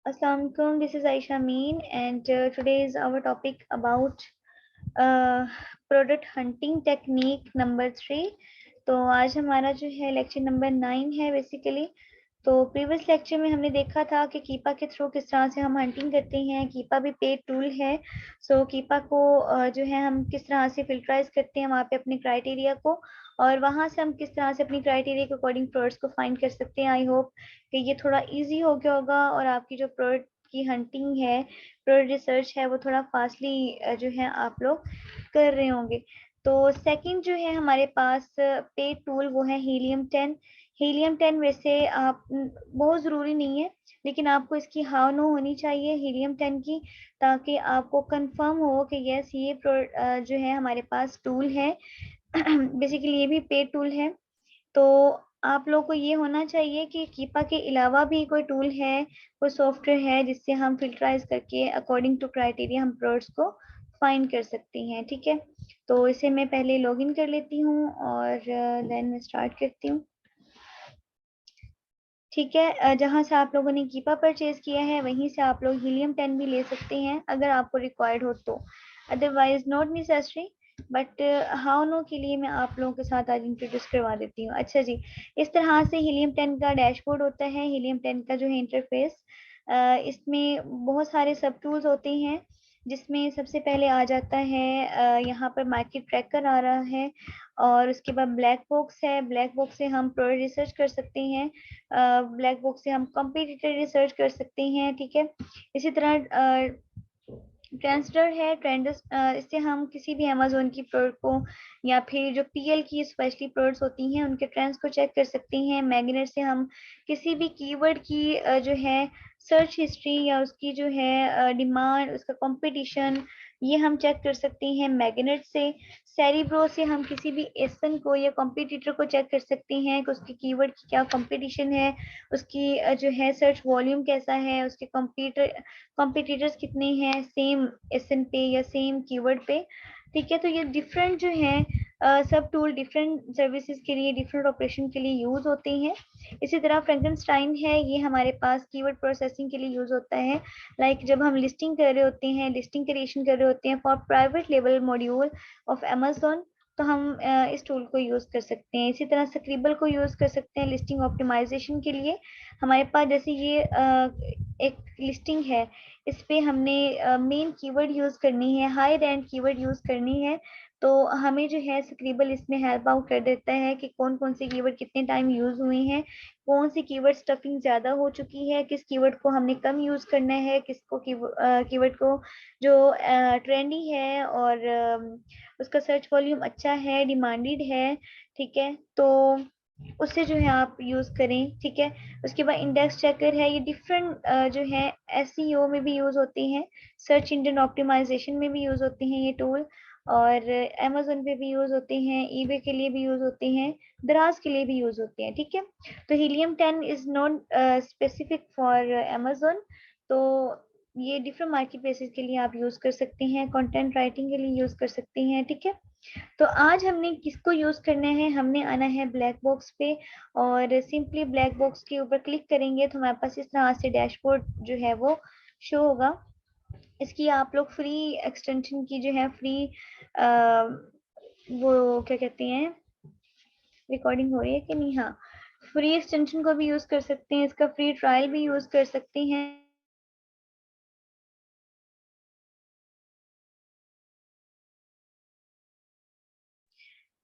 Assalamualaikum, this is Aisha Amin and today is our topic about product hunting technique number 3। तो आज हमारा जो है लेक्चर नंबर 9 है बेसिकली। तो प्रीवियस लेक्चर में हमने देखा था कि कीपा के थ्रू किस तरह से हम हंटिंग करते हैं। कीपा भी पेड टूल है। सो कीपा को जो है हम किस तरह से फिल्टराइज करते हैं वहाँ पे अपने क्राइटेरिया को, और वहाँ से हम किस तरह से अपनी क्राइटेरिया के अकॉर्डिंग प्रोडक्ट्स को फाइंड कर सकते हैं। आई होप कि ये थोड़ा इजी हो गया होगा और आपकी जो प्रोडक्ट की हंटिंग है, प्रोडक्ट रिसर्च है, वो थोड़ा फास्टली जो है आप लोग कर रहे होंगे। तो सेकंड जो है हमारे पास पेड टूल वो है हीलियम 10। हीलियम 10 वैसे आप बहुत ज़रूरी नहीं है, लेकिन आपको इसकी हाउ नो होनी चाहिए हीलियम 10 की, ताकि आपको कंफर्म हो कि यस ये जो है हमारे पास टूल है। बेसिकली ये भी पेड टूल है। तो आप लोग को ये होना चाहिए कि कीपा के अलावा भी कोई टूल है, कोई सॉफ्टवेयर है जिससे हम फिल्टराइज करके अकॉर्डिंग टू क्राइटेरिया हम प्रोडक्ट्स को फाइंड कर सकते हैं। ठीक है, तो इसे मैं पहले लॉगिन कर लेती हूँ और देन मैं स्टार्ट करती हूँ। ठीक है, जहाँ से आप लोगों ने कीपा परचेज किया है वहीं से आप लोग हीलियम 10 भी ले सकते हैं अगर आपको रिक्वायर्ड हो तो, otherwise not necessary. But how know के लिए मैं आप लोगों के साथ आज इंट्रोड्यूस करवा देती हूँ। अच्छा जी, इस तरह से हीलियम 10 का डैशबोर्ड होता है। हीलियम 10 का जो है इंटरफेस, इसमें बहुत सारे सब टूल्स होते हैं, जिसमें सबसे पहले आ जाता है यहाँ पर मार्केट ट्रैकर आ रहा है, और उसके बाद ब्लैक बॉक्स है। ब्लैक बॉक्स से हम प्रोडक्ट रिसर्च कर सकते हैं, ब्लैक बुक से हम कंपटीटर रिसर्च कर सकते हैं। ठीक है, इसी तरह ट्रेंडस्टर है। ट्रेंडस इससे हम किसी भी अमेजोन की प्रोडक्ट को या फिर जो पीएल की स्पेशली प्रोडक्ट्स होती हैं उनके ट्रेंड्स को चेक कर सकते हैं। मैग्नेट से हम किसी भी कीवर्ड की जो है सर्च हिस्ट्री या उसकी जो है डिमांड, उसका कंपटीशन, ये हम चेक कर सकते हैं मैग्नेट से। सेरिब्रो से हम किसी भी एसन को या कॉम्पिटिटर को चेक कर सकते हैं कि उसके कीवर्ड की क्या कंपटीशन है, उसकी जो है सर्च वॉल्यूम कैसा है, उसके कॉम्पिटिटर्स कितने हैं सेम एसन पे या सेम कीवर्ड पे। ठीक है, तो ये डिफरेंट जो है सब टूल डिफरेंट सर्विसेज के लिए, डिफरेंट ऑपरेशन के लिए यूज होते हैं। इसी तरह फ्रैंकनस्टाइन है, ये हमारे पास कीवर्ड प्रोसेसिंग के लिए यूज होता है। लाइक जब हम लिस्टिंग कर रहे होते हैं, लिस्टिंग क्रिएशन कर रहे होते हैं for private level module of Amazon, तो हम इस टूल को यूज कर सकते हैं। इसी तरह स्क्रिबल को यूज कर सकते हैं लिस्टिंग ऑप्टिमाइजेशन के लिए। हमारे पास जैसे ये एक लिस्टिंग है, इस पे हमने मेन कीवर्ड यूज करनी है, हाई रैंक कीवर्ड यूज करनी है, तो हमें जो है स्क्रिबल इसमें हेल्प आउट कर देता है कि कौन कौन से कीवर्ड कितने टाइम यूज हुए हैं, कौन सी कीवर्ड स्टफिंग ज्यादा हो चुकी है, किस कीवर्ड को हमने कम यूज करना है, किसको कीवर्ड को जो ट्रेंडी है और उसका सर्च वॉल्यूम अच्छा है, डिमांडेड है। ठीक है, तो उससे जो है आप यूज करें। ठीक है, उसके बाद इंडेक्स चेकर है, ये डिफरेंट जो है एसईओ में भी यूज होते हैं, सर्च इंजन ऑप्टिमाइजेशन में भी यूज होते हैं ये टूल, और अमेजोन पे भी यूज होते हैं, ईबे के लिए भी यूज होते हैं, दराज के लिए भी यूज होते हैं। ठीक है, तो helium 10 is not specific for Amazon, तो ये डिफरेंट मार्केट प्लेसेस के लिए आप यूज कर सकते हैं, कंटेंट राइटिंग के लिए यूज कर सकते हैं। ठीक है, तो आज हमने किसको यूज करना है, हमने आना है ब्लैक बॉक्स पे, और सिंपली ब्लैक बॉक्स के ऊपर क्लिक करेंगे तो हमारे पास इस तरह से डैशबोर्ड जो है वो शो होगा। इसकी आप लोग फ्री एक्सटेंशन की जो है फ्री वो क्या कहते हैं, रिकॉर्डिंग हो रही है कि नहीं, हाँ, फ्री एक्सटेंशन को भी यूज कर सकते हैं, इसका फ्री ट्रायल भी यूज कर सकते हैं।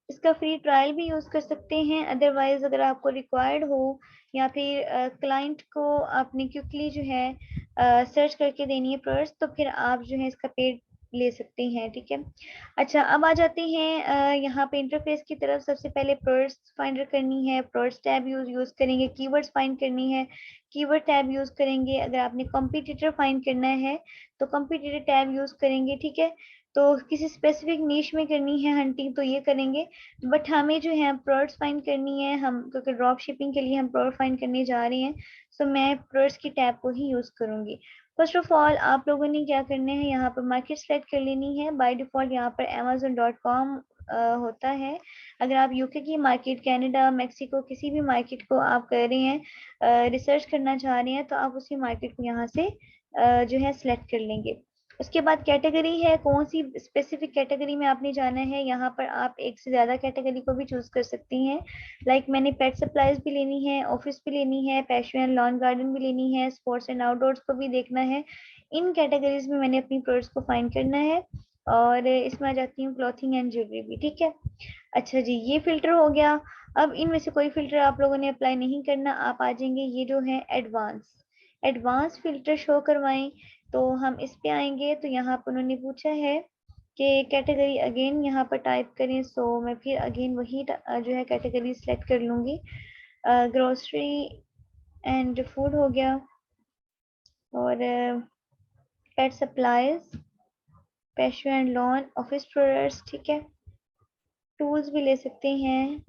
इसका फ्री ट्रायल भी यूज कर सकते हैं, अदरवाइज अगर आपको रिक्वायर्ड हो या फिर क्लाइंट को आपने क्विकली जो है सर्च करके देनी है प्रोडक्ट्स, तो फिर आप जो है इसका पेड ले सकते हैं। ठीक है, अच्छा अब आ जाते हैं यहाँ पे इंटरफेस की तरफ। सबसे पहले प्रोडक्ट्स फाइंडर करनी है, प्रोडक्ट्स टैब यूज करेंगे, कीवर्ड्स फाइंड करनी है, कीवर्ड टैब यूज करेंगे। अगर आपने कंपटीटर फाइंड करना है तो कंपटीटर टैब यूज करेंगे। ठीक है, तो किसी स्पेसिफिक नीश में करनी है हंटिंग तो ये करेंगे, बट हमें जो है प्रोडक्ट्स फाइंड करनी है, हम क्योंकि ड्रॉप शिपिंग के लिए हम प्रोडक्ट फाइंड करने जा रहे हैं, सो मैं प्रोडक्ट्स की टैब को ही यूज करूंगी। फर्स्ट ऑफ ऑल आप लोगों ने क्या करना है, यहाँ पर मार्केट सेलेक्ट कर लेनी है। बाय डिफॉल्ट यहाँ पर amazon.com होता है। अगर आप यूके की मार्केट, कनाडा, मेक्सिको, किसी भी मार्केट को आप कर रहे हैं, रिसर्च करना चाह रहे हैं, तो आप उसी मार्केट को यहाँ से जो है सिलेक्ट कर लेंगे। उसके बाद कैटेगरी है, कौन सी स्पेसिफिक कैटेगरी में आपने जाना है। यहाँ पर आप एक से ज़्यादा कैटेगरी को भी चूज कर सकती हैं। लाइक मैंने पेट सप्लाईज भी लेनी है, ऑफिस भी लेनी है, पैशन एंड लॉन गार्डन भी लेनी है, स्पोर्ट्स एंड आउटडोर्स को भी देखना है। इन कैटेगरीज में मैंने अपनी प्रोडक्ट्स को फाइंड करना है। और इसमें आ जाती हूँ क्लॉथिंग एंड ज्वेलरी भी, ठीक है। अच्छा जी, ये फिल्टर हो गया। अब इनमें से कोई फिल्टर आप लोगों ने अप्लाई नहीं करना, आप आ जाएंगे ये जो है एडवांस। एडवांस फिल्टर शो करवाएं, तो हम इस पे आएंगे। तो यहाँ पर उन्होंने पूछा है कि कैटेगरी अगेन यहाँ पर टाइप करें। सो मैं फिर अगेन वही जो है कैटेगरी सेलेक्ट कर लूंगी। ग्रोसरी एंड फूड हो गया, और पेट सप्लाईज, पैशन एंड लॉन, ऑफिस प्रोडक्ट्स, ठीक है। टूल्स भी ले सकते हैं।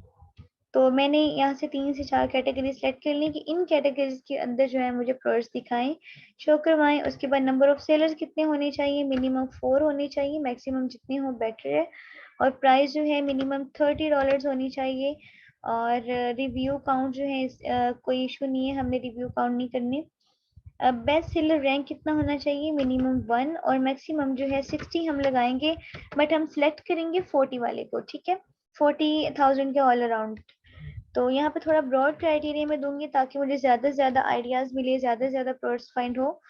तो मैंने यहाँ से 3 से 4 कैटेगरी सेलेक्ट कर ली कि इन कैटेगरीज के अंदर जो है मुझे प्रोडक्ट्स दिखाएं, शो करवाएं। उसके बाद नंबर ऑफ सेलर्स कितने होने चाहिए, मिनिमम 4 होने चाहिए, मैक्सिमम जितने हो बेटर है। और प्राइस जो है मिनिमम $30 होनी चाहिए। और रिव्यू काउंट जो है कोई इशू नहीं है, हमने रिव्यू काउंट नहीं करने। बेस्ट सेलर रैंक कितना होना चाहिए, मिनिमम 1, और मैक्सिमम जो है 60 हम लगाएंगे। बट हम सिलेक्ट करेंगे 40 वाले को, ठीक है, 40,000 के ऑल अराउंड। तो यहाँ पे थोड़ा ब्रॉड क्राइटेरिया में दूंगी ताकि मुझे ज़्यादा से ज़्यादा आइडियाज़ मिले, ज़्यादा से ज़्यादा प्रोडक्ट्स फाइंड हो।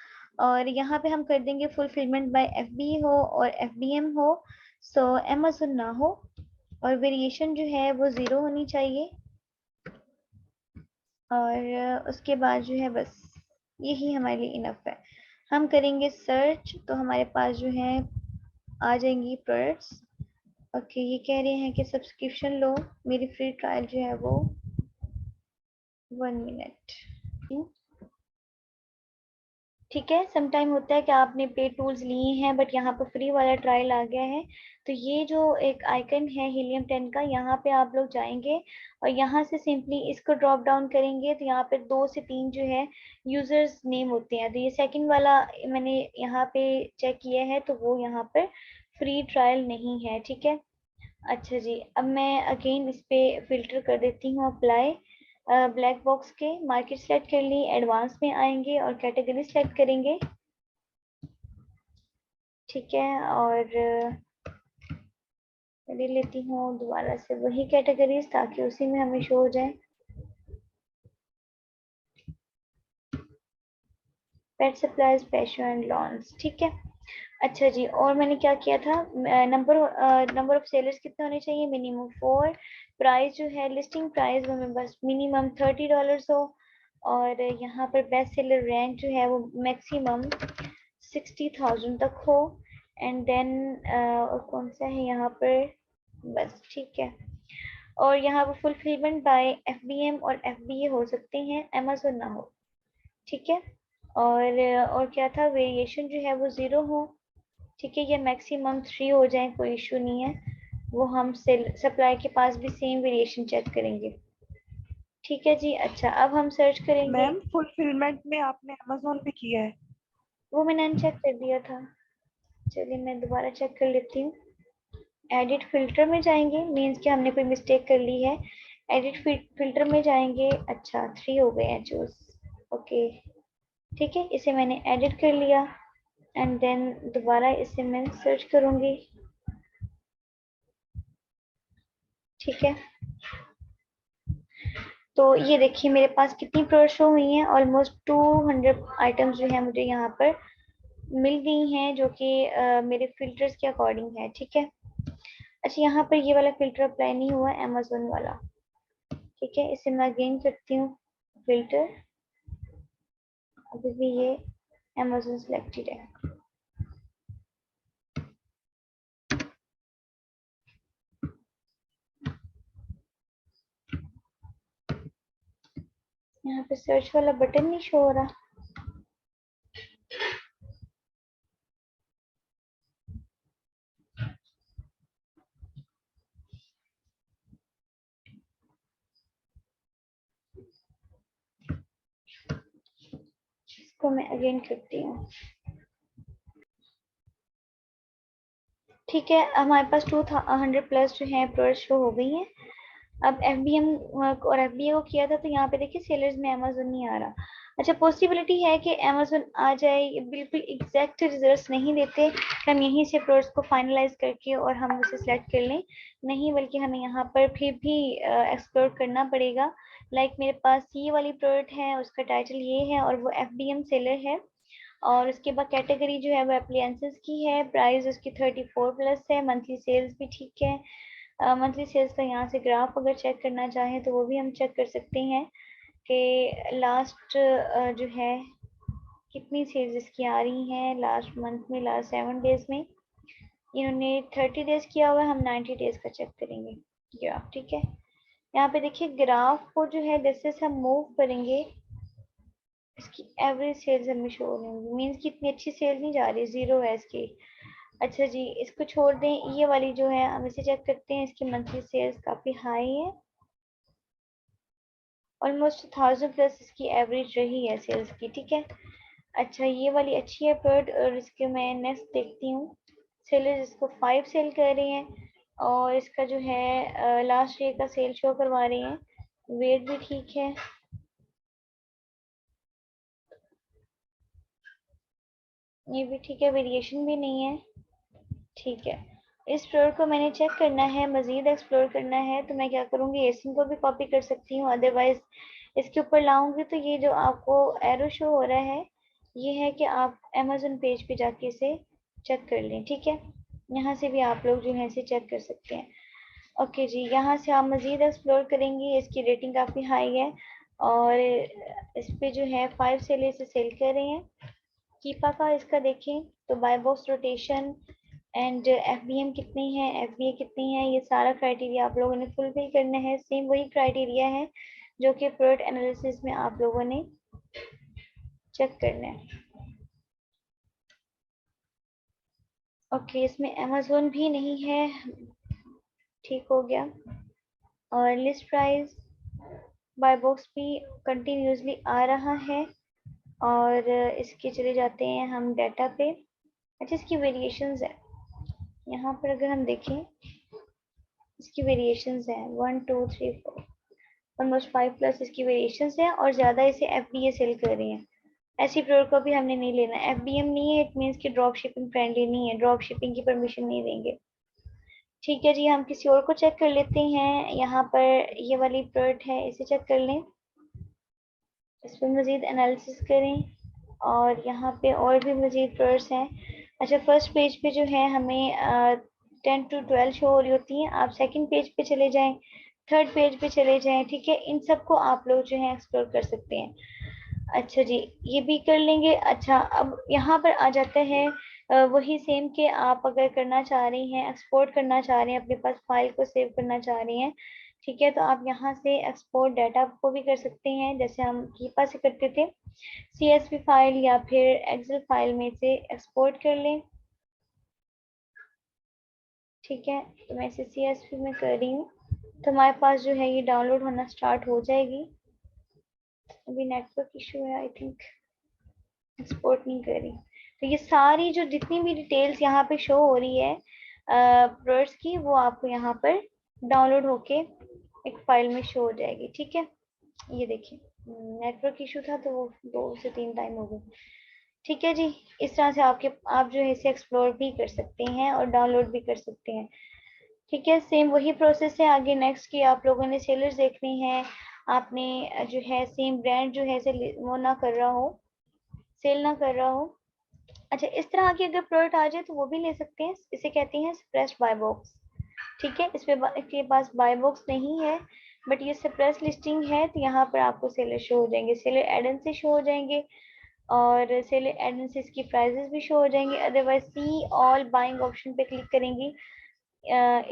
और यहाँ पे हम कर देंगे फुलफिलमेंट बाय एफबी हो और एफडीएम हो, सो अमेज़न ना हो। और वेरिएशन जो है वो 0 होनी चाहिए। और उसके बाद जो है बस यही हमारे लिए इनफ है। हम करेंगे सर्च, तो हमारे पास जो है आ जाएंगी प्रोडक्ट्स। ओके, ये कह रहे हैं कि सब्सक्रिप्शन लो, मेरी फ्री ट्रायल जो है वो 1 मिनट, ठीक है। समटाइम होता है कि आपने पेड टूल्स लिए हैं बट यहाँ पर फ्री वाला ट्रायल आ गया है। तो ये जो एक आइकन है हीलियम 10 का, यहाँ पे आप लोग जाएंगे और यहाँ से सिंपली इसको ड्रॉप डाउन करेंगे। तो यहाँ पे 2 से 3 जो है यूजर्स नेम होते हैं। तो ये सेकंड वाला मैंने यहाँ पे चेक किया है, तो वो यहाँ पर फ्री ट्रायल नहीं है, ठीक है। अच्छा जी, अब मैं अगेन इस पे फिल्टर कर देती हूँ अप्लाई। ब्लैक बॉक्स के मार्केट सेलेक्ट कर ली, एडवांस में आएंगे और कैटेगरी सेलेक्ट करेंगे, ठीक है। और ले लेती हूँ दोबारा से वही कैटेगरीज ताकि उसी में हमें शो हो जाए। पेट सप्लाईज, पैशन एंड लॉन्स, ठीक है। अच्छा जी, और मैंने क्या किया था, नंबर ऑफ सेलर्स कितने होने चाहिए, मिनिमम 4। प्राइस जो है लिस्टिंग प्राइस वो में बस मिनिमम $30 हो। और यहाँ पर बेस्ट सेलर रैंक जो है वो मैक्सिमम 60,000 तक हो। एंड देन और कौन सा है यहाँ पर, बस ठीक है। और यहाँ पर फुलफिलमेंट बाय एफबीएम और एफबीए हो सकते हैं, अमेज़न ना हो, ठीक है। और क्या था, वेरिएशन जो है वो 0 हो, ठीक है। ये मैक्सिमम 3 हो जाए, कोई इशू नहीं है। वो हम सेल सप्लाई के पास भी सेम वेरिएशन चेक करेंगे, ठीक है जी। अच्छा, अब हम सर्च करेंगे। मैम फुलफिलमेंट में आपने अमेजोन पे किया है? वो मैंने अनचेक कर दिया था। चलिए मैं दोबारा चेक कर लेती हूँ। एडिट फिल्टर में जाएंगे, मीन्स कि हमने कोई मिस्टेक कर ली है। एडिट फिल्टर में जाएंगे। अच्छा, 3 हो गए हैं चूज, ओके, ठीक है। इसे मैंने एडिट कर लिया एंड देन दोबारा इसे मैं सर्च करूंगी, ठीक है। तो ये देखिए मेरे पास कितनी प्रोडक्ट शो हुई हैं, ऑलमोस्ट 200 आइटम्स जो है मुझे यहाँ पर मिल गई हैं, जो कि मेरे फिल्टर्स के अकॉर्डिंग है, ठीक है। अच्छा, यहाँ पर ये वाला फिल्टर अप्लाई नहीं हुआ, अमेजोन वाला, ठीक है। इसे मैं अगेन करती हूँ फिल्टर, अभी भी ये अमेजोन सिलेक्टेड है। यहाँ पे सर्च वाला बटन नहीं शो हो रहा। इसको मैं अगेन करती हूँ, ठीक है, हमारे पास 200 प्लस जो है प्रोडक्ट शो हो गई हैं। अब FBM और FBA को किया था, तो यहाँ पे देखिए सेलर्स में अमेजोन नहीं आ रहा। अच्छा, पॉसिबिलिटी है कि अमेजोन आ जाए, ये बिल्कुल एग्जैक्ट रिजल्ट्स नहीं देते। हम यहीं से प्रोडक्ट्स को फाइनलाइज करके और हम उसे सेलेक्ट कर लें, नहीं बल्कि हमें यहाँ पर फिर भी एक्सप्लोर करना पड़ेगा। लाइक मेरे पास ये वाली प्रोडक्ट है, उसका टाइटल ये है और वो FBM सेलर है। और उसके बाद कैटेगरी जो है वो अप्लायंसेस की है, प्राइस उसकी 34 प्लस है, मंथली सेल्स भी ठीक है। मंथली सेल्स का यहाँ से ग्राफ अगर चेक करना चाहें तो वो भी हम चेक कर सकते हैं कि लास्ट जो है कितनी सेल्स इसकी आ रही हैं लास्ट मंथ में, लास्ट 7 डेज में। इन्होंने 30 डेज किया हुआ है, हम 90 डेज का चेक करेंगे ग्राफ। ठीक है, यहाँ पे देखिए ग्राफ को जो है जैसे से हम मूव करेंगे, इसकी एवरेज सेल्स हमें शो नहीं होगी, मीन्स कि इतनी अच्छी सेल नहीं जा रही, जीरो है इसकी। अच्छा जी, इसको छोड़ दें, ये वाली जो है हम इसे चेक करते हैं। इसकी मंथली सेल्स काफी हाई है, ऑलमोस्ट 1000 प्लस इसकी एवरेज रही है सेल्स की। ठीक है, अच्छा ये वाली अच्छी है प्रोडक्ट, और इसके मैं नेक्स्ट देखती हूँ। सेलर्स इसको 5 सेल कर रहे हैं और इसका जो है लास्ट ईयर का सेल शो करवा रहे हैं। वेट भी ठीक है, ये भी ठीक है, वेरिएशन भी नहीं है। ठीक है, इस प्रोडक्ट को मैंने चेक करना है, मजीद एक्सप्लोर करना है, तो मैं क्या करूँगी, एसिन को भी कॉपी कर सकती हूँ, अदरवाइज इसके ऊपर लाऊंगी तो ये जो आपको एरो शो हो रहा है, ये है कि आप अमेजोन पेज पे जाके इसे चेक कर लें। ठीक है, यहाँ से भी आप लोग जो है इसे चेक कर सकते हैं। ओके जी, यहाँ से आप मजीद एक्सप्लोर करेंगी, इसकी रेटिंग काफ़ी हाई है और इस पे जो है 5 सेल इसे सेल कर रहे हैं। कीपा का इसका देखें तो buy box rotation and FBM कितनी है, FBA कितनी है, ये सारा क्राइटेरिया आप लोगों ने फुलफिल करना है। सेम वही क्राइटेरिया है जो कि प्रोडक्ट एनालिसिस में आप लोगों ने चेक करना है। ओके, इसमें अमेजोन भी नहीं है, ठीक हो गया। और लिस्ट प्राइस बाय बॉक्स भी कंटिन्यूसली आ रहा है और इसके चले जाते हैं हम डाटा पे। अच्छा, इसकी वेरिएशंस है, यहाँ पर अगर हम देखें इसकी वेरिएशंस है 1 2 3 4, ऑलमोस्ट 5 प्लस इसकी वेरिएशंस है और ज़्यादा इसे FBA सेल कर रही हैं। ऐसी प्रोडक्ट को भी हमने नहीं लेना, FBM नहीं है, इट मीन्स कि ड्रॉप शिपिंग फ्रेंडली नहीं है, ड्रॉप शिपिंग की परमिशन नहीं देंगे। ठीक है जी, हम किसी और को चेक कर लेते हैं। यहाँ पर ये वाली प्रोडक्ट है, इसे चेक कर लें, इस पर मज़ीद एनालिसिस करें और यहाँ पे और भी मज़ीद प्रोडक्ट्स हैं। अच्छा, फर्स्ट पेज पे जो है हमें 10 to 12 शो हो रही होती हैं, आप सेकंड पेज पे चले जाएं, थर्ड पेज पे चले जाएं। ठीक है, इन सबको आप लोग जो है एक्सप्लोर कर सकते हैं। अच्छा जी, ये भी कर लेंगे। अच्छा, अब यहाँ पर आ जाता है वही सेम कि आप अगर करना चाह रही हैं, एक्सपोर्ट करना चाह रहे हैं, अपने पास फाइल को सेव करना चाह रही हैं, ठीक है, तो आप यहाँ से एक्सपोर्ट डाटा को भी कर सकते हैं, जैसे हम कीपा से करते थे। CSV फाइल या फिर एक्सेल फाइल में से एक्सपोर्ट कर लें। ठीक है, तो मैं इसे CSV में कर रही हूँ, तो हमारे पास जो है ये डाउनलोड होना स्टार्ट हो जाएगी। अभी नेटवर्क इशू है, आई थिंक एक्सपोर्ट नहीं कर रही। तो ये सारी जो जितनी भी डिटेल्स यहाँ पे शो हो रही है प्रोडक्ट्स की, वो आपको यहाँ पर डाउनलोड होके एक फाइल में शो हो जाएगी। ठीक है, ये देखिए नेटवर्क इशू था तो वो 2 से 3 टाइम हो गए। ठीक है जी, इस तरह से आप जो है इसे एक्सप्लोर भी कर सकते हैं और डाउनलोड भी कर सकते हैं। ठीक है, सेम वही प्रोसेस है आगे नेक्स्ट की, आप लोगों ने सेलर्स देखने हैं, आपने जो है सेम ब्रांड जो है वो ना कर रहा हो, सेल ना कर रहा हो। अच्छा, इस तरह की अगर प्रोडक्ट आ जाए तो वो भी ले सकते हैं, इसे कहते हैं सप्रेस्ड बाय बॉक्स। ठीक है, इसके पास बाय बॉक्स नहीं है बट ये सप्रेस लिस्टिंग है, तो यहाँ पर आपको सेलर शो हो जाएंगे, सेलर एडन से शो हो जाएंगे और सेलर एडन से इसकी प्राइजेस भी शो हो जाएंगे। Otherwise see all buying option पे क्लिक करेंगी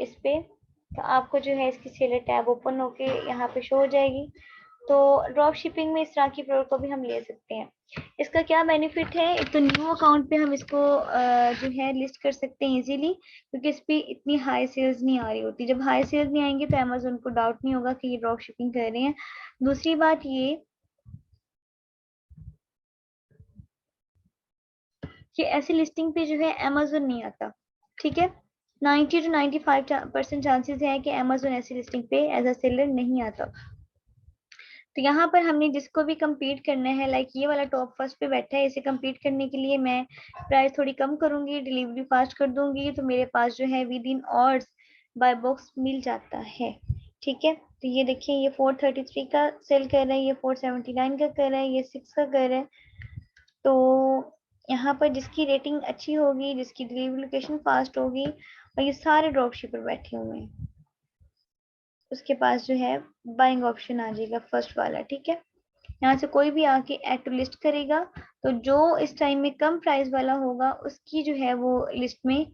इस पे, तो आपको जो है इसकी सेलर टैब ओपन होके यहाँ पे शो हो जाएगी। तो ड्रॉप शिपिंग में इस तरह की प्रोडक्ट को भी हम ले सकते हैं। इसका क्या बेनिफिट है, एक तो न्यू अकाउंट पे हम इसको जो है लिस्ट कर सकते हैं इजीली, क्योंकि इस पे इतनी हाई सेल्स नहीं आ रही होती। जब हाई सेल्स नहीं आएंगे तो अमेजोन को डाउट नहीं होगा कि ये ड्रॉप शिपिंग कर रहे हैं। दूसरी बात ये कि ऐसी लिस्टिंग पे जो है अमेजोन नहीं आता। ठीक है, 90 to 95% चांसेस है कि अमेजोन ऐसी लिस्टिंग पे एज अ सेलर नहीं आता। तो यहाँ पर हमने जिसको भी compete करना है, लाइक ये वाला टॉप फर्स्ट पे बैठा है, इसे compete करने के लिए मैं प्राइस थोड़ी कम करूंगी, डिलीवरी फास्ट कर दूंगी, तो मेरे पास जो है within hours by box मिल जाता है। ठीक है, तो ये देखिए, ये 433 का सेल कर रहा है, ये 479 का कर रहा है, ये 6 का कर रहा है। तो यहाँ पर जिसकी रेटिंग अच्छी होगी, जिसकी डिलीवरी लोकेशन फास्ट होगी, और ये सारे ड्रॉप शिपर बैठे हुए हैं, उसके पास जो है बाइंग ऑप्शन आ जाएगा फर्स्ट वाला। ठीक है, यहाँ से कोई भी आके ऐड टू लिस्ट करेगा, तो जो इस टाइम में कम प्राइस वाला होगा उसकी जो है वो लिस्ट में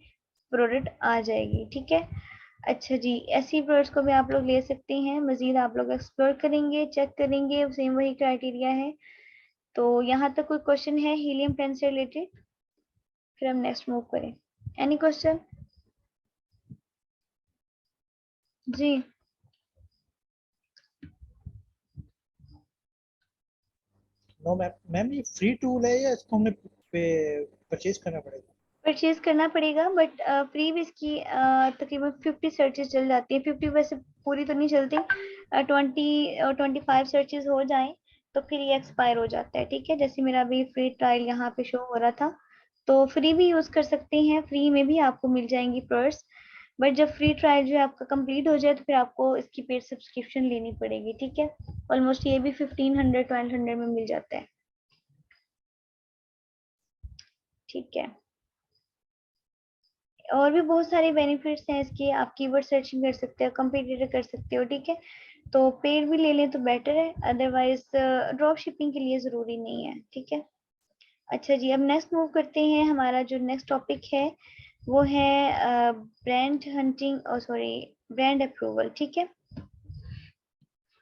प्रोडक्ट आ जाएगी। ठीक है, अच्छा जी, ऐसी प्रोडक्ट्स को भी आप लोग ले सकते हैं, मजीद आप लोग एक्सप्लोर करेंगे, चेक करेंगे, सेम वही क्राइटेरिया है। तो यहाँ तक कोई क्वेश्चन है हीलियम 10 से रिलेटेड? फिर हम नेक्स्ट मूव करें। Any question? जी नो मैम, मैम ये फ्री टूल है या इसको हमें परचेज करना पड़ेगा? परचेज करना पड़ेगा, बट फ्री भी इसकी तकरीबन 50 सर्चेज चल जाती है। 50 वैसे पूरी तो नहीं चलती, 20 और 25 सर्चेज हो जाएं तो फिर ये एक्सपायर हो जाता है। ठीक है, जैसे मेरा अभी फ्री ट्रायल यहाँ पे शो हो रहा था, तो फ्री भी यूज कर सकते हैं, फ्री में भी आपको मिल जाएंगी प्रोडक्ट्स। बट जब फ्री ट्रायल जो है आपका कंप्लीट हो जाए तो फिर आपको इसकी पेड सब्सक्रिप्शन लेनी पड़ेगी। ठीक है, ऑलमोस्ट ये भी 1500 1200 में मिल जाता है। ठीक है, और भी बहुत सारे बेनिफिट्स हैं इसके, आप कीवर्ड सर्चिंग कर सकते हो, कंपटीटर कर सकते हो। ठीक है, तो पेड भी ले लें तो बेटर है, अदरवाइज ड्रॉप शिपिंग के लिए जरूरी नहीं है। ठीक है, अच्छा जी, अब नेक्स्ट मूव करते हैं। हमारा जो नेक्स्ट टॉपिक है वो है ब्रांड हंटिंग, और सॉरी, ब्रांड अप्रूवल। ठीक है,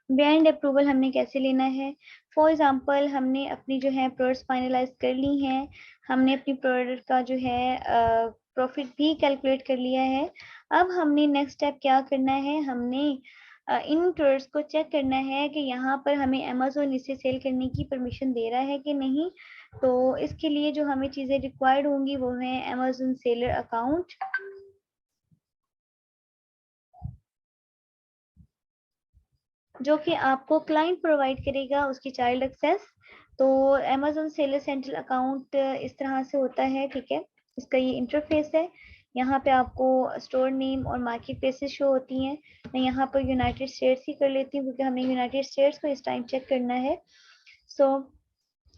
ब्रांड अप्रूवल हमने कैसे लेना है? फॉर एग्जांपल, हमने अपनी जो है प्रोडक्ट्स फाइनलाइज कर ली हैं, हमने अपनी प्रोडक्ट का जो है प्रॉफिट भी कैलकुलेट कर लिया है। अब हमने नेक्स्ट स्टेप क्या करना है? हमने इन प्रोडक्ट्स को चेक करना है कि यहाँ पर हमें अमेजोन इसे सेल करने की परमिशन दे रहा है कि नहीं। तो इसके लिए जो हमें चीजें रिक्वायर्ड होंगी वो है अमेजोन सेलर अकाउंट, जो कि आपको क्लाइंट प्रोवाइड करेगा, उसकी चाइल्ड एक्सेस। तो अमेजोन सेलर सेंट्रल अकाउंट इस तरह से होता है। ठीक है, इसका ये इंटरफेस है, यहाँ पे आपको स्टोर नेम और मार्केट प्लेसेस शो होती हैं। मैं यहाँ पर यूनाइटेड स्टेट्स ही कर लेती हूँ क्योंकि हमें यूनाइटेड स्टेट्स को इस टाइम चेक करना है। सो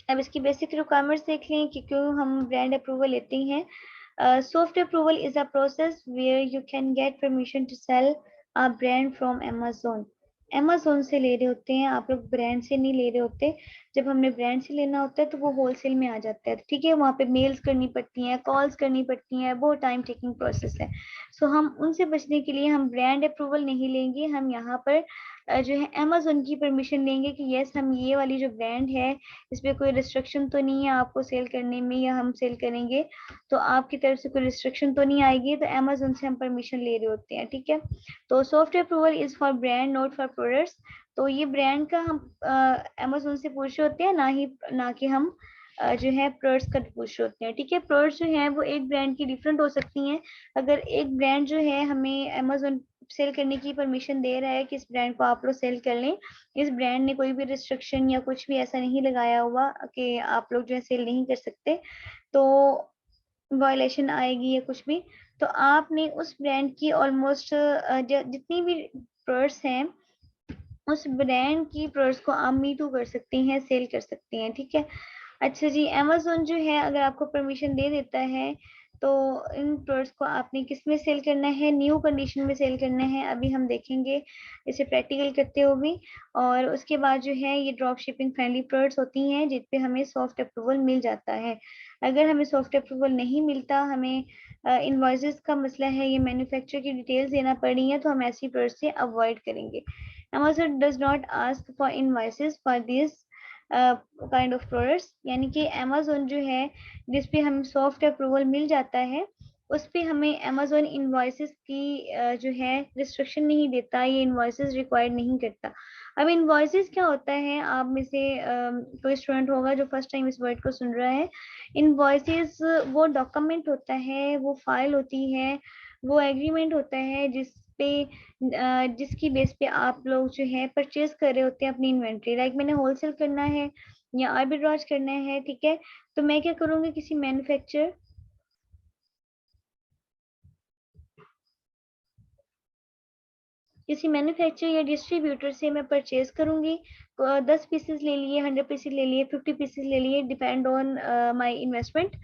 अब इसकी बेसिक रिक्वायरमेंट्स देख लें कि क्यों हम ब्रांड अप्रूवल लेते हैं। Soft approval is a process where you can get permission to sell a brand from Amazon. Amazon से ले रहे होते हैं आप लोग, ब्रांड से नहीं ले रहे होते। जब हमने ब्रांड से लेना होता है तो वो होलसेल में आ जाता है। ठीक है, वहाँ पे मेल्स करनी पड़ती हैं, कॉल्स करनी पड़ती हैं, बहुत टाइम टेकिंग प्रोसेस है। सो हम उनसे बचने के लिए हम ब्रांड अप्रूवल नहीं लेंगे, हम यहाँ पर जो है अमेजोन की परमिशन लेंगे कि यस, हम ये वाली जो ब्रांड है इस पे कोई रिस्ट्रिक्शन तो नहीं है आपको सेल करने में, या हम सेल करेंगे तो आपकी तरफ से कोई रिस्ट्रिक्शन तो नहीं आएगी। तो अमेजोन से हम परमिशन ले रहे होते हैं। ठीक है, तो soft approval is for brand not for products. तो ये ब्रांड का हम अमेजोन से पूछ रहे होते हैं, ना कि हम जो है प्रोडक्ट्स का पूछ रहे होते हैं। ठीक है, प्रोडक्ट्स जो है वो एक ब्रांड की डिफरेंट हो सकती हैं। अगर एक ब्रांड जो है हमें अमेजोन सेल करने की परमिशन दे रहा है कि इस ब्रांड को आप लोग सेल कर लें, इस ब्रांड ने कोई भी रिस्ट्रिक्शन या कुछ भी ऐसा नहीं लगाया हुआ कि आप लोग जो है सेल नहीं कर सकते, तो वायलेशन आएगी या कुछ भी, तो आपने उस ब्रांड की ऑलमोस्ट जितनी भी प्रोडक्ट्स हैं उस ब्रांड की प्रोडक्ट्स को आप मी टू कर सकते हैं, सेल कर सकते हैं। ठीक है, अच्छा जी, अमेजोन जो है अगर आपको परमिशन दे देता है तो इन प्रोडक्ट्स को आपने किस में सेल करना है? न्यू कंडीशन में सेल करना है। अभी हम देखेंगे इसे प्रैक्टिकल करते हुए भी। और उसके बाद जो है ये ड्रॉप शिपिंग फ्रेंडली प्रोडक्ट्स होती हैं जिन पे हमें सॉफ्ट अप्रूवल मिल जाता है। अगर हमें सॉफ्ट अप्रूवल नहीं मिलता, हमें इनवॉइसेस का मसला है, ये मैन्युफैक्चरर की डिटेल्स देना पड़ी है, तो हम ऐसी प्रोडक्ट्स से अवॉइड करेंगे। Amazon does not ask for invoices for these kind of products, यानी कि अमेजोन जो है जिस पे हमें सॉफ्ट अप्रूवल मिल जाता है उस पे हमें अमेजोन इनवॉइसेस की जो है रिस्ट्रिक्शन नहीं देता, ये इनवॉइसेस रिक्वायर्ड नहीं करता। अब इनवॉइसेस क्या होता है? आप में से कोई स्टूडेंट होगा जो फर्स्ट टाइम इस वर्ड को सुन रहा है। इनवॉइसेस वो डॉक्यूमेंट होता है, वो फाइल होती है, वो एग्रीमेंट होता है जिसकी बेस पे आप लोग जो है परचेज कर रहे होते हैं अपनी इन्वेंट्री। लाइक मैंने होलसेल करना है या आर्बिट्राज करना है, ठीक है, तो मैं क्या करूँगी, किसी मैन्युफैक्चर या डिस्ट्रीब्यूटर से मैं परचेज करूंगी। 10 पीसेस ले लिए, 100 पीसेस ले लिए, 50 पीसेस ले लिए, डिपेंड ऑन माय इन्वेस्टमेंट।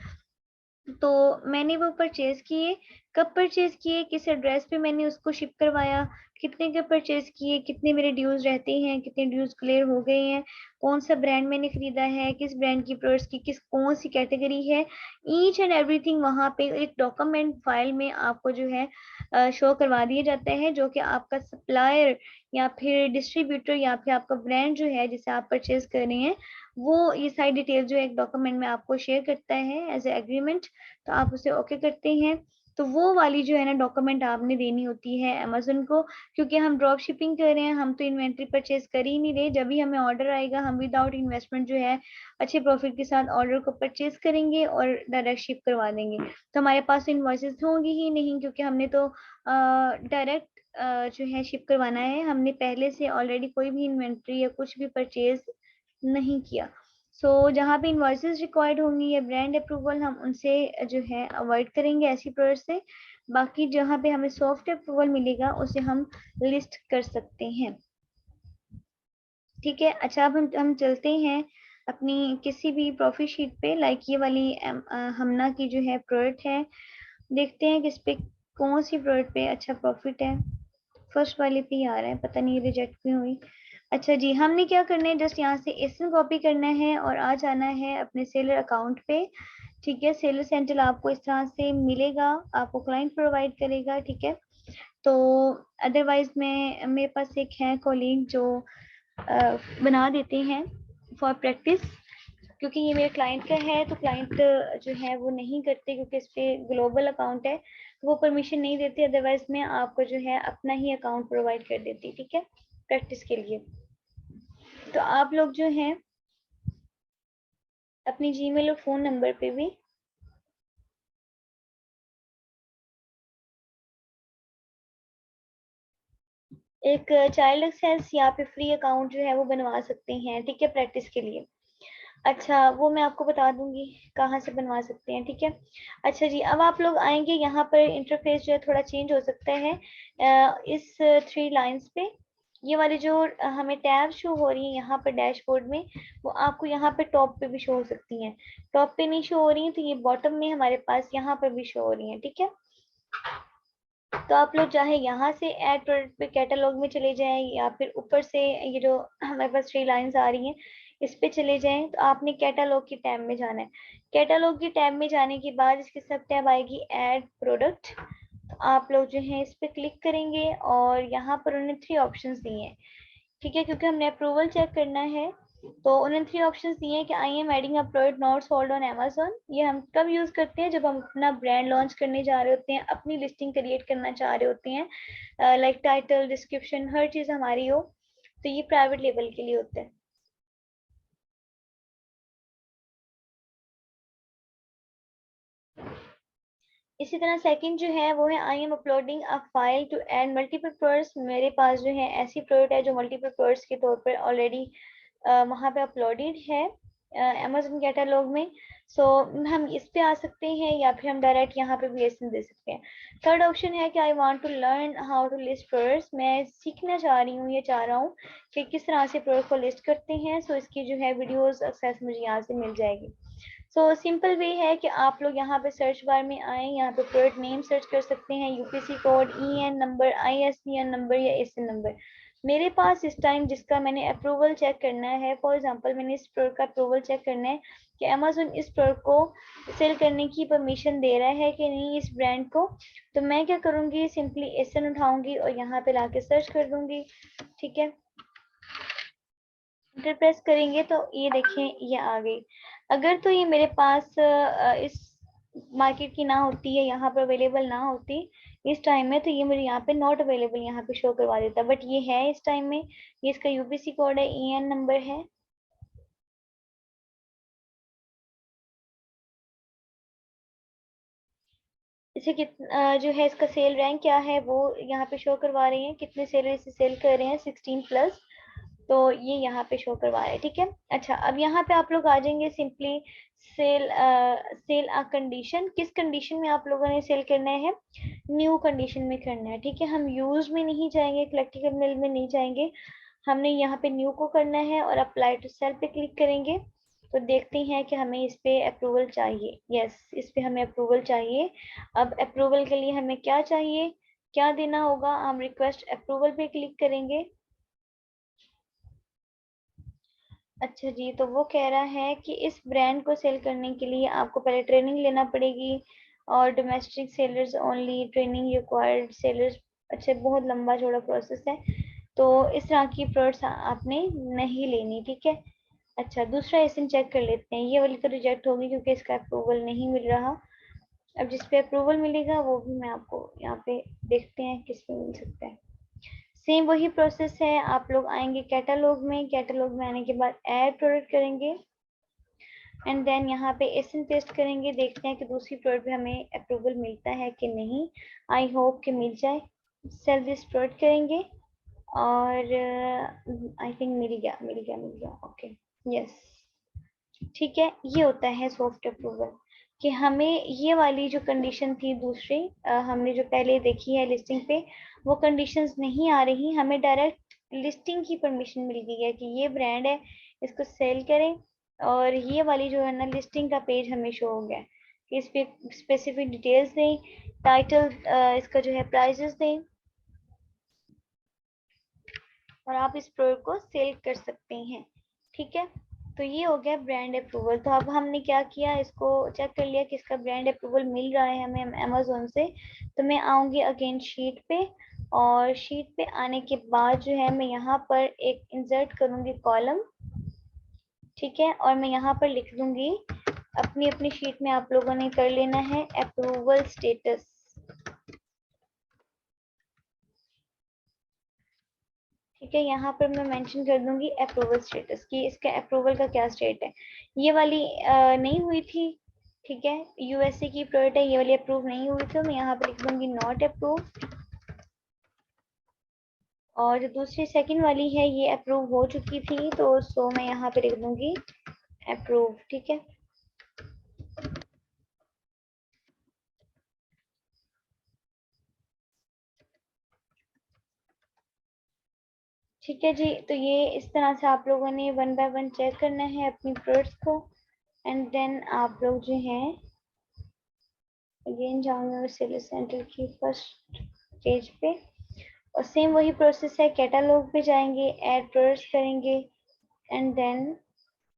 तो मैंने वो परचेज किए, कब परचेज किए, किस एड्रेस पे मैंने उसको शिप करवाया, कितने के परचेज किए, कितने मेरे ड्यूज रहते हैं, कितने ड्यूज क्लियर हो गए हैं, कौन सा ब्रांड मैंने खरीदा है, किस ब्रांड की प्रोडक्ट्स की कौन सी कैटेगरी है, ईच एंड एवरीथिंग वहां पे एक डॉक्यूमेंट फाइल में आपको जो है शो करवा दिया जाता है, जो कि आपका सप्लायर या फिर डिस्ट्रीब्यूटर या फिर आपका ब्रांड जो है जिसे आप परचेज कर रहे हैं, वो ये सारी डिटेल जो एक डॉक्यूमेंट में आपको शेयर करता है एज ए एग्रीमेंट। तो आप उसे ओके करते हैं, तो वो वाली जो है ना डॉक्यूमेंट आपने देनी होती है अमेज़न को, क्योंकि हम ड्रॉप शिपिंग कर रहे हैं, हम तो इन्वेंट्री परचेज कर ही नहीं रहे। जब भी हमें ऑर्डर आएगा हम विदाउट इन्वेस्टमेंट जो है अच्छे प्रॉफिट के साथ ऑर्डर को परचेज करेंगे और डायरेक्ट शिप करवा देंगे। तो हमारे पास इनवॉइसेस होंगी ही नहीं, क्योंकि हमने तो डायरेक्ट जो है शिप करवाना है, हमने पहले से ऑलरेडी कोई भी इन्वेंट्री या कुछ भी परचेज नहीं किया। जहाँ पे इनवॉइसेस रिक्वायर्ड होंगी या ब्रांड अप्रूवल, हम उनसे जो है अवॉइड करेंगे ऐसी प्रोडक्ट से। बाकी जहाँ पे हमें सॉफ्ट अप्रूवल मिलेगा उसे हम लिस्ट कर सकते हैं, ठीक है। अच्छा, अब हम चलते हैं अपनी किसी भी प्रॉफिट शीट पे। लाइक ये वाली हमना की जो है प्रोडक्ट है, देखते हैं किस पे कौन सी प्रोडक्ट पे अच्छा प्रॉफिट है। फर्स्ट वाले पे ही आ रहा है, पता नहीं रिजेक्ट क्यों हुई। अच्छा जी, हमने क्या करना है, जस्ट यहाँ से एसएन कॉपी करना है और आ जाना है अपने सेलर अकाउंट पे, ठीक है। सेलर सेंट्रल आपको इस तरह से मिलेगा, आपको क्लाइंट प्रोवाइड करेगा, ठीक है। तो अदरवाइज मैं मेरे पास एक है कॉलीग जो बना देते हैं फॉर प्रैक्टिस, क्योंकि ये मेरे क्लाइंट का है, तो क्लाइंट जो है वो नहीं करते, क्योंकि इस पे ग्लोबल अकाउंट है, वो परमिशन नहीं देती। अदरवाइज मैं आपको जो है अपना ही अकाउंट प्रोवाइड कर देती, ठीक है, प्रैक्टिस के लिए। तो आप लोग जो हैं अपनी जीमेल और फोन नंबर पे भी एक चाइल्ड एक्सेस या फिर फ्री अकाउंट जो है वो बनवा सकते हैं, ठीक है, प्रैक्टिस के लिए। अच्छा, वो मैं आपको बता दूंगी कहाँ से बनवा सकते हैं, ठीक है। अच्छा जी, अब आप लोग आएंगे यहाँ पर, इंटरफेस जो है थोड़ा चेंज हो सकता है इस 3 लाइंस पे। ये वाली जो हमें टैब शो हो रही है यहाँ पर डैशबोर्ड में, वो आपको यहाँ पे टॉप पे भी शो हो सकती हैं। टॉप पे नहीं शो हो रही है तो ये बॉटम में हमारे पास यहाँ पर भी शो हो रही है, ठीक है। तो आप लोग चाहे यहाँ से ऐड प्रोडक्ट पे कैटलॉग में चले जाएं, या फिर ऊपर से ये जो हमारे पास 3 लाइंस आ रही हैं इस पे चले जाएं। तो आपने कैटलॉग की टैब में जाना है। कैटलॉग की टैब में जाने के बाद इसकी सब टैब आएगी ऐड प्रोडक्ट। तो आप लोग जो है इस पे क्लिक करेंगे और यहाँ पर उन्होंने 3 ऑप्शंस दिए हैं, ठीक है, क्योंकि हमने अप्रूवल चेक करना है। तो उन्होंने 3 ऑप्शंस दिए हैं कि I am adding a product not sold on Amazon. ये हम कब यूज करते हैं, जब हम अपना ब्रांड लॉन्च करने जा रहे होते हैं, अपनी लिस्टिंग क्रिएट करना चाह रहे होते हैं, लाइक टाइटल, डिस्क्रिप्शन, हर चीज हमारी हो। तो ये प्राइवेट लेवल के लिए होता है। इसी तरह सेकंड जो है वो है I am uploading a file to add multiple products. मेरे पास जो है ऐसी प्रोडक्ट है जो मल्टीपल प्रोडक्ट्स के तौर पर ऑलरेडी वहाँ पे अपलोडेड है अमेज़न कैटलॉग में। हम इस पे आ सकते हैं या फिर हम डायरेक्ट यहाँ पे भी लिस्ट दे सकते हैं। थर्ड ऑप्शन है कि I want to learn how to list products. मैं सीखना चाह रही हूँ, ये चाह रहा हूँ कि किस तरह से प्रोडक्ट को लिस्ट करते हैं। इसकी जो है वीडियोस एक्सेस मुझे यहाँ से मिल जाएगी। सिंपल वे है कि आप लोग यहाँ पे सर्च बार में आए, यहाँ पे प्रोडक्ट नेम सर्च कर सकते हैं, UPC code, EAN number, ISBN number या एसएन नंबर। मेरे पास इस टाइम जिसका मैंने अप्रूवल चेक करना है, फॉर एग्जांपल मैंने इस प्रोडक्ट का अप्रूवल चेक करना है कि अमेज़न इस प्रोडक्ट को सेल करने की परमिशन दे रहा है कि नहीं इस ब्रांड को। तो मैं क्या करूँगी, सिंपली एसएन उठाऊंगी और यहाँ पे लाके सर्च कर दूंगी, ठीक है। एंटर प्रेस करेंगे तो ये देखें ये आ गई। अगर तो ये मेरे पास इस मार्केट की ना होती है, यहाँ पर अवेलेबल ना होती इस टाइम में, तो ये मुझे यहाँ पे नॉट अवेलेबल यहाँ पे शो करवा देता, बट ये है इस टाइम में। ये इसका यूपीसी कोड है, ईएन नंबर है। इसे कितना जो है इसका सेल रैंक क्या है वो यहाँ पे शो करवा रहे हैं, कितने सेलर इसे सेल कर रहे हैं 16+, तो ये यहाँ पे शो करवा रहे हैं, ठीक है। अच्छा, अब यहाँ पे आप लोग आ जाएंगे simply sell sell a condition, किस कंडीशन में आप लोगों ने सेल करना है, न्यू कंडीशन में करना है, ठीक है। हम यूज में नहीं जाएंगे, कलेक्टिकल मिल में नहीं जाएंगे, हमने यहाँ पे न्यू को करना है और अप्लाई टू सेल पे क्लिक करेंगे। तो देखते हैं कि हमें इस पे अप्रूवल चाहिए, यस इस पे हमें अप्रूवल चाहिए। अब अप्रूवल के लिए हमें क्या चाहिए, क्या देना होगा, हम रिक्वेस्ट अप्रूवल पे क्लिक करेंगे। अच्छा जी, तो वो कह रहा है कि इस ब्रांड को सेल करने के लिए आपको पहले ट्रेनिंग लेना पड़ेगी और domestic sellers only training required sellers. अच्छा, बहुत लंबा चौड़ा प्रोसेस है, तो इस तरह की प्रोडक्ट्स आपने नहीं लेनी, ठीक है। अच्छा, दूसरा एसन चेक कर लेते हैं, ये वाली तो रिजेक्ट होगी क्योंकि इसका अप्रूवल नहीं मिल रहा। अब जिस पे अप्रूवल मिलेगा वो भी मैं आपको यहाँ पे देखते हैं किस पे मिल सकता है। सेम वही प्रोसेस है, आप लोग आएंगे कैटलॉग में, कैटलॉग में आने के बाद ऐड प्रोडक्ट करेंगे एंड देन यहाँ पे एसन पेस्ट करेंगे, देखते हैं कि दूसरी प्रोडक्ट पे हमें अप्रूवल मिलता है कि नहीं, आई होप कि मिल जाए। सेल दिस प्रोडक्ट करेंगे और आई थिंक मिल गया ओके, यस ठीक है। ये होता है सॉफ्ट अप्रूवल कि हमें ये वाली जो कंडीशन थी दूसरी हमने जो पहले देखी है लिस्टिंग पे, वो कंडीशंस नहीं आ रही, हमें डायरेक्ट लिस्टिंग की परमिशन मिल गई है कि ये ब्रांड है, इसको सेल करें। और ये वाली जो है ना लिस्टिंग का पेज हमें शो हो गया कि इस पे स्पेसिफिक डिटेल्स दें, टाइटल इसका जो है प्राइजेस दें और आप इस प्रोडक्ट को सेल कर सकते हैं, ठीक है। तो ये हो गया ब्रांड अप्रूवल। तो अब हमने क्या किया, इसको चेक कर लिया कि इसका ब्रांड अप्रूवल मिल रहा है हमें अमेजोन से। तो मैं आऊंगी अगेन शीट पे और शीट पे आने के बाद जो है मैं यहाँ पर एक इंसर्ट करूंगी कॉलम, ठीक है। और मैं यहाँ पर लिख दूंगी, अपनी अपनी शीट में आप लोगों ने कर लेना है अप्रूवल स्टेटस, ठीक है। यहाँ पर मैं मेंशन कर दूंगी अप्रूवल स्टेटस की, इसका अप्रूवल का क्या स्टेट है। ये वाली नहीं हुई थी, ठीक है, यूएसए की प्रोडक्ट है, ये वाली अप्रूव नहीं हुई, तो मैं यहाँ पर लिख दूंगी नॉट अप्रूव। और जो दूसरी सेकंड वाली है ये अप्रूव हो चुकी थी, तो सो मैं यहाँ पे लिख दूंगी अप्रूव, ठीक है। ठीक है जी, तो ये इस तरह से आप लोगों ने वन बाय वन चेक करना है अपनी प्रोडक्ट्स को एंड देन आप लोग जो हैं अगेन जाऊंगा सेलर सेंटर की फर्स्ट पेज पे और सेम वही प्रोसेस है, कैटलॉग पे जाएंगे, ऐड प्रोडक्ट्स करेंगे एंड देन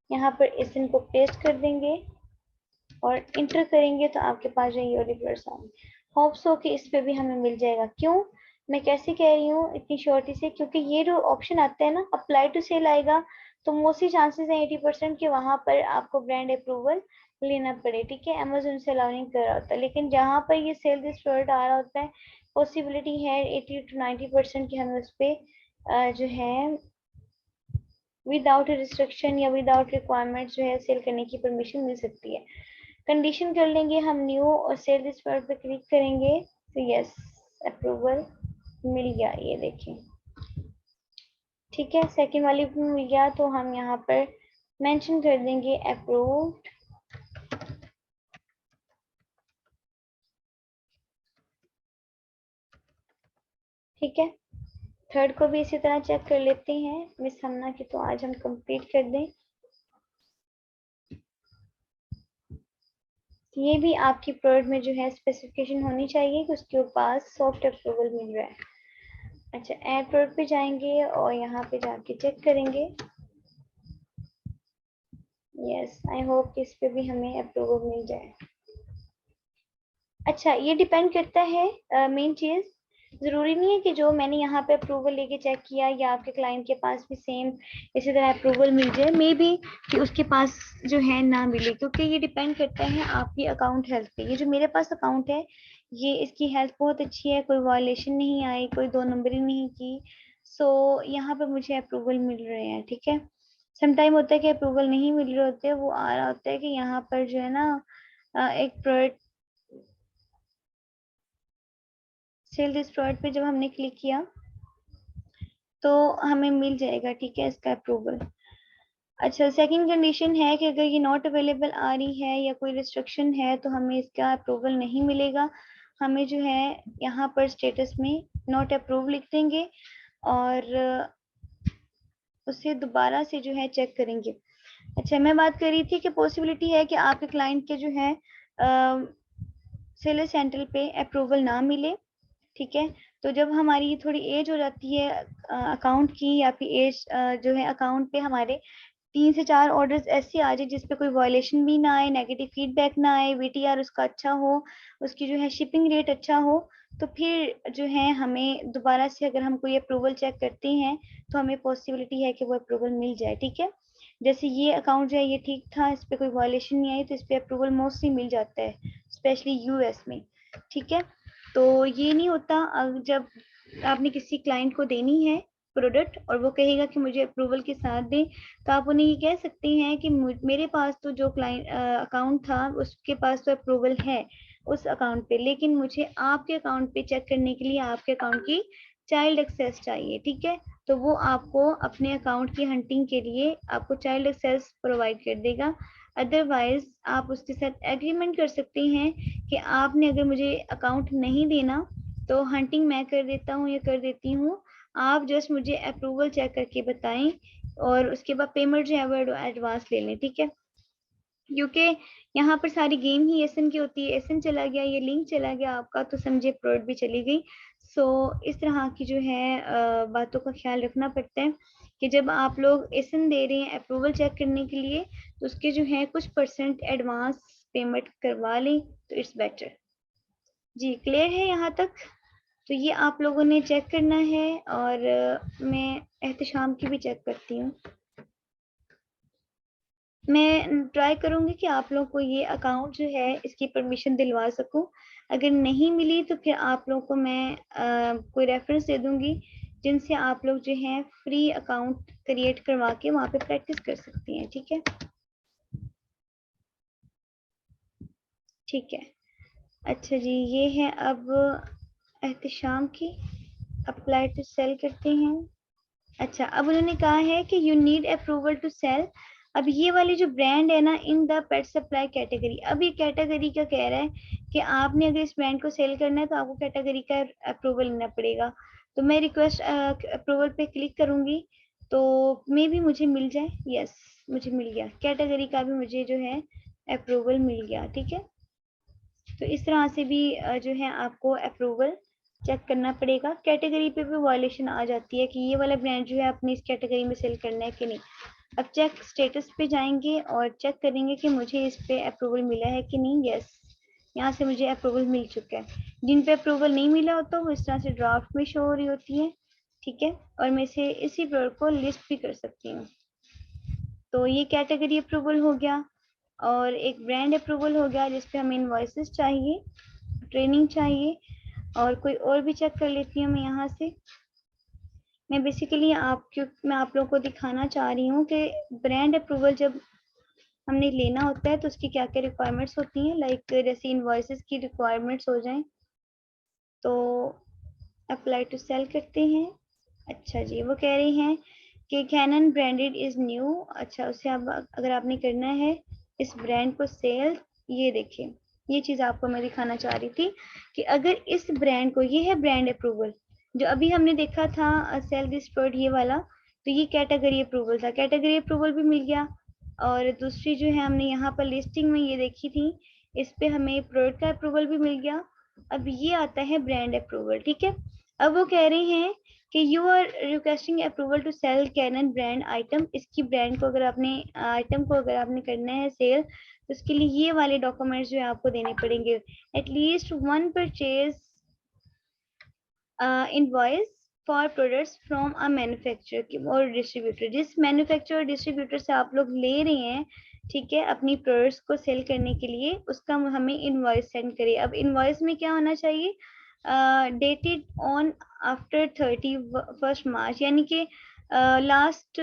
यहाँ पर इस इनको पेस्ट कर देंगे और इंटर करेंगे तो आपके पास जो ये वाली प्रोडक्ट्स आएंगे। होप सो कि इस पे भी हमें मिल जाएगा। क्यों मैं कैसे कह रही हूँ इतनी श्योरिटी से, क्योंकि ये जो ऑप्शन आता है ना अप्लाई टू सेल आएगा, तो मोस्टली चांसेस है 80% के वहां पर आपको ब्रांड अप्रूवल लेना पड़े, ठीक है। अमेजोन से अलाउ नहीं कर रहा होता, लेकिन जहाँ पर ये सेल दिस प्रोडक्ट आ रहा होता है पॉसिबिलिटी है 80 to 90% की हमें उस पर जो है विदाउट रिस्ट्रिक्शन या विदाउट रिक्वायरमेंट जो है सेल करने की परमिशन मिल सकती है। कंडीशन कर लेंगे हम न्यू और सेल दिस प्रोडक्ट पे क्लिक करेंगे तो यस अप्रूवल मिल गया, ये देखें, ठीक है। सेकंड वाली भी मिल गया, तो हम यहाँ पर मेंशन कर देंगे अप्रूव्ड, ठीक है। थर्ड को भी इसी तरह चेक कर लेते हैं मिस हमना की, तो आज हम कंप्लीट कर दें। ये भी आपकी प्रोडक्ट में जो है स्पेसिफिकेशन होनी चाहिए कि उसके पास सॉफ्ट अप्रूवल मिल रहा है। अच्छा, ऐड प्रोडक्ट पे जाएंगे और यहाँ पे जाके चेक करेंगे, यस आई होप कि इस पे भी हमें अप्रूवल मिल जाए। अच्छा, ये डिपेंड करता है मेन चीज, जरूरी नहीं है कि जो मैंने यहाँ पे अप्रूवल लेके चेक किया या आपके क्लाइंट के पास भी सेम इसी तरह अप्रूवल मिल जाए, मे बी कि उसके पास जो है ना मिले, क्योंकि ये डिपेंड करता है आपकी अकाउंट हेल्थ पे। ये जो मेरे पास अकाउंट है ये इसकी हेल्थ बहुत अच्छी है, कोई वायलेशन नहीं आई, कोई दो नंबरी नहीं की, सो यहाँ पे मुझे अप्रूवल मिल रहे हैं, ठीक है। समटाइम होता है कि अप्रूवल नहीं मिल रहे होते, वो आ रहा होता है कि यहाँ पर जो है ना एक प्रोडक्ट सेल दिस प्रोडक्ट पे जब हमने क्लिक किया तो हमें मिल जाएगा, ठीक है, इसका अप्रूवल। अच्छा, सेकंड कंडीशन है कि अगर ये नॉट अवेलेबल आ रही है या कोई रिस्ट्रिक्शन है तो हमें इसका अप्रूवल नहीं मिलेगा। हमें जो है यहाँ पर स्टेटस में नॉट अप्रूव लिख देंगे और उसे दोबारा से जो है चेक करेंगे। अच्छा, मैं बात कर रही थी कि पॉसिबिलिटी है कि आपके क्लाइंट के जो है सेलर सेंट्रल पे अप्रूवल ना मिले, ठीक है। तो जब हमारी थोड़ी एज हो जाती है अकाउंट की, या फिर एज जो है अकाउंट पे हमारे 3 से 4 ऑर्डर्स ऐसे आ जाए जिस पे कोई वायलेशन भी ना आए, नेगेटिव फीडबैक ना आए, वीटीआर उसका अच्छा हो, उसकी जो है शिपिंग रेट अच्छा हो, तो फिर जो है हमें दोबारा से अगर हम कोई अप्रूवल चेक करते हैं तो हमें पॉसिबिलिटी है कि वो अप्रूवल मिल जाए, ठीक है। जैसे ये अकाउंट जो है ये ठीक था, इस पे कोई वायलेशन नहीं आई, तो इस पे अप्रूवल मोस्टली मिल जाता है, स्पेशली यूएस में, ठीक है। तो ये नहीं होता जब आपने किसी क्लाइंट को देनी है प्रोडक्ट और वो कहेगा कि मुझे अप्रूवल के साथ दें, तो आप उन्हें ये कह सकते हैं कि मेरे पास तो जो क्लाइंट अकाउंट था उसके पास तो अप्रूवल है उस अकाउंट पे, लेकिन मुझे आपके अकाउंट पे चेक करने के लिए आपके अकाउंट की चाइल्ड एक्सेस चाहिए, ठीक है। तो वो आपको अपने अकाउंट की हंटिंग के लिए आपको चाइल्ड एक्सेस प्रोवाइड कर देगा। अदरवाइज आप उसके साथ एग्रीमेंट कर सकते हैं कि आपने अगर मुझे अकाउंट नहीं देना तो हंटिंग मैं कर देता हूँ या कर देती हूँ, आप जस्ट मुझे अप्रूवल चेक करके बताएं और उसके बाद पेमेंट जो है वो एडवांस ले लें, ठीक है। क्योंकि यहाँ पर सारी गेम ही एसन की होती है, एसन चला गया, ये लिंक चला गया आपका, तो समझे प्रोडक्ट भी चली गई। सो इस तरह की जो है बातों का ख्याल रखना पड़ता है कि जब आप लोग एसन दे रहे हैं अप्रूवल चेक करने के लिए तो उसके जो है कुछ परसेंट एडवांस पेमेंट करवा लें तो इट्स बेटर। जी क्लियर है यहाँ तक? तो ये आप लोगों ने चेक करना है और मैं एहतशाम की भी चेक करती हूँ। मैं ट्राई करूंगी कि आप लोगों को ये अकाउंट जो है इसकी परमिशन दिलवा सकूं। अगर नहीं मिली तो फिर आप लोगों को मैं कोई रेफरेंस दे दूंगी जिनसे आप लोग जो है फ्री अकाउंट क्रिएट करवा के वहाँ पे प्रैक्टिस कर सकती हैं, ठीक है। ठीक है, अच्छा जी, ये है अब एहतशाम की। अप्लाई टू सेल करते हैं। अच्छा, अब उन्होंने कहा है कि you need approval to sell. अब ये वाली जो ब्रांड है ना, in the pet supply category, अब ये कैटेगरी का कह रहा है कि आपने अगर इस ब्रांड को सेल करना है तो आपको कैटेगरी का अप्रूवल लेना पड़ेगा। तो मैं रिक्वेस्ट अप्रूवल पे क्लिक करूंगी तो मे भी मुझे मिल जाए। यस, मुझे मिल गया, कैटेगरी का भी मुझे जो है अप्रूवल मिल गया, ठीक है। तो इस तरह से भी जो है आपको अप्रूवल चेक करना पड़ेगा। कैटेगरी पे भी वायलेशन आ जाती है कि ये वाला ब्रांड जो है अपनी इस कैटेगरी में सेल करना है कि नहीं। अब चेक स्टेटस पे जाएंगे और चेक करेंगे कि मुझे इस पे अप्रूवल मिला है कि नहीं। यस, यहाँ से मुझे अप्रूवल मिल चुका है। जिन पे अप्रूवल नहीं मिला होता वो इस तरह से ड्राफ्ट में शो हो रही होती है, ठीक है। और मैं इसे इसी प्रोडक्ट को लिस्ट भी कर सकती हूँ। तो ये कैटेगरी अप्रूवल हो गया और एक ब्रांड अप्रूवल हो गया जिसपे हमें इनवॉइसेस चाहिए, ट्रेनिंग चाहिए, और कोई और भी चेक कर लेती हूँ मैं यहाँ से। मैं बेसिकली मैं आप लोगों को दिखाना चाह रही हूँ कि ब्रांड अप्रूवल जब हमने लेना होता है तो उसकी क्या क्या रिक्वायरमेंट्स होती हैं। लाइक जैसे इनवॉइसेस की रिक्वायरमेंट्स हो जाएं तो अप्लाई टू सेल करते हैं। अच्छा जी, वो कह रही हैं कि कैनन ब्रांडेड इज न्यू। अच्छा, उसे अब अगर आपने करना है इस ब्रांड को सेल, ये देखिए ये चीज आपको मैं दिखाना चाह रही थी कि अगर इस ब्रांड को, ये है ब्रांड अप्रूवल जो अभी हमने देखा था सेल दिस प्रोडक्ट ये वाला, तो ये कैटेगरी अप्रूवल था, कैटेगरी अप्रूवल भी मिल गया। और दूसरी जो है हमने यहाँ पर लिस्टिंग में ये देखी थी, इस पे हमें प्रोडक्ट का अप्रूवल भी मिल गया। अब ये आता है ब्रांड अप्रूवल, ठीक है। अब वो कह रहे हैं कि you are requesting approval to sell Canon brand item. इसकी ब्रांड को अगर आपने आइटम को अगर आपने करना है सेल तो उसके लिए ये वाले डॉक्यूमेंट्स जो है आपको देने पड़ेंगे। At least one purchase invoice for products from a manufacturer और डिस्ट्रीब्यूटर। जिस मैन्युफैक्चरर डिस्ट्रीब्यूटर से आप लोग ले रहे हैं, ठीक है, अपनी प्रोडक्ट्स को सेल करने के लिए, उसका हमें इनवॉइस सेंड करिए। अब इनवॉइस में क्या होना चाहिए, डेटेड ऑन आफ्टर 31 मार्च, यानी कि लास्ट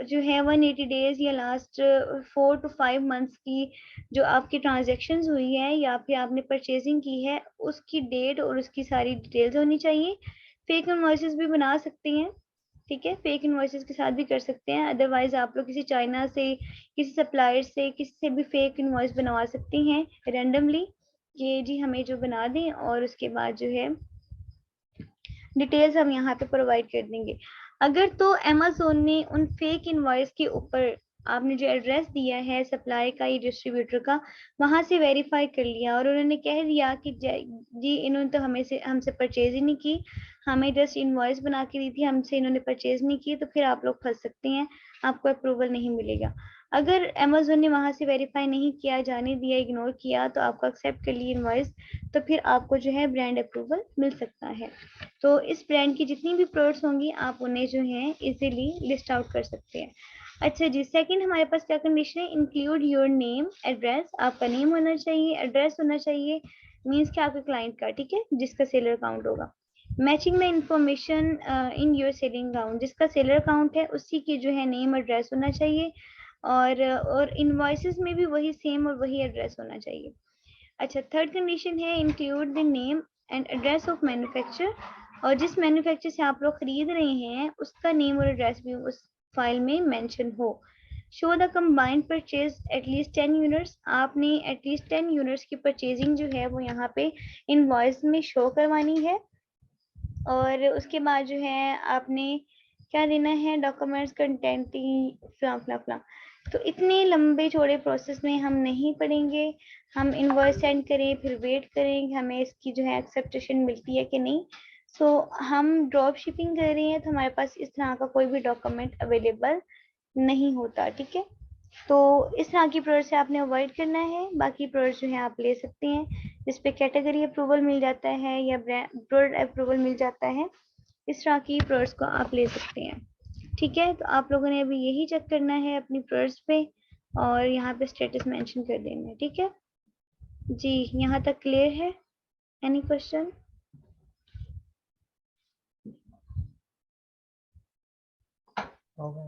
जो है 180 डेज या लास्ट 4 to 5 मंथ्स की जो आपकी ट्रांजेक्शन्स हुई है या फिर आपने परचेजिंग की है उसकी डेट और उसकी सारी डिटेल्स होनी चाहिए। फेक इनवॉइसेस भी बना सकते हैं, ठीक है, फेक इनवॉइसेस के साथ भी कर सकते हैं। अदरवाइज आप लोग किसी चाइना से, किसी सप्लायर से, किसी से भी फेक इनवॉइस बनवा सकते हैं रैंडमली, ये जी हमें जो बना दें और उसके बाद जो है डिटेल्स हम यहाँ पे प्रोवाइड कर देंगे। अगर तो अमेज़न ने उन फेक इनवॉइस के ऊपर आपने जो एड्रेस दिया है सप्लाई का या डिस्ट्रीब्यूटर का, वहां से वेरीफाई कर लिया और उन्होंने कह दिया कि जी इन्होंने तो हमसे परचेज ही नहीं की, हमें जस्ट इनवॉइस बना के दी थी, हमसे इन्होंने परचेज नहीं की, तो फिर आप लोग फंस सकते हैं, आपको अप्रूवल नहीं मिलेगा। अगर अमेज़न ने वहां से वेरीफाई नहीं किया, जाने दिया, इग्नोर किया, तो आपको एक्सेप्ट कर ली इनवॉइस, तो फिर आपको जो है ब्रांड अप्रूवल मिल सकता है। तो इस ब्रांड की जितनी भी प्रोडक्ट्स होंगी आप उन्हें जो है इजीली लिस्ट आउट कर सकते हैं। अच्छा जी, सेकंड हमारे पास क्या कंडीशन है, इंक्लूड योर नेम एड्रेस, आपका नेम होना चाहिए, एड्रेस होना चाहिए, मीन्स कि आपके क्लाइंट का, ठीक है, जिसका सेलर अकाउंट होगा। Matching the information in your selling account, जिसका सेलर अकाउंट है उसी की जो है नेम एड्रेस होना चाहिए और इनवॉइसेस में भी वही सेम और वही एड्रेस होना चाहिए। अच्छा, थर्ड कंडीशन है include the name and address of manufacture, और जिस मैन्युफैक्चर से आप लोग खरीद रहे हैं उसका नेम और एड्रेस भी उस फाइल में मेंशन हो। Show the combined purchase at least 10 units, आपने एटलीस्ट 10 यूनिट्स की परचेजिंग जो है वो यहाँ पे इनवॉइस में शो करवानी है। और उसके बाद जो है आपने क्या देना है, डॉक्यूमेंट्स कंटेंटिंग फ्ला। तो इतने लंबे चौड़े प्रोसेस में हम नहीं पढ़ेंगे, हम इनवॉइस सेंड करें फिर वेट करें हमें इसकी जो है एक्सेप्टेशन मिलती है कि नहीं। सो हम ड्रॉप शिपिंग कर रहे हैं तो हमारे पास इस तरह का कोई भी डॉक्यूमेंट अवेलेबल नहीं होता, ठीक है। तो इस तरह की प्रोडक्ट से आपने अवॉइड करना है, बाकी प्रोडक्ट जो है आप ले सकते हैं जिस पे कैटेगरी अप्रूवल मिल जाता है या प्रोडक्ट अप्रूवल मिल जाता है, इस तरह की प्रोडक्ट्स को आप ले सकते हैं, ठीक है। तो आप लोगों ने अभी यही चेक करना है अपनी प्रोडक्ट्स पे और यहाँ पे स्टेटस मेंशन कर देना है, ठीक है जी। यहाँ तक क्लियर है? Any question? Okay.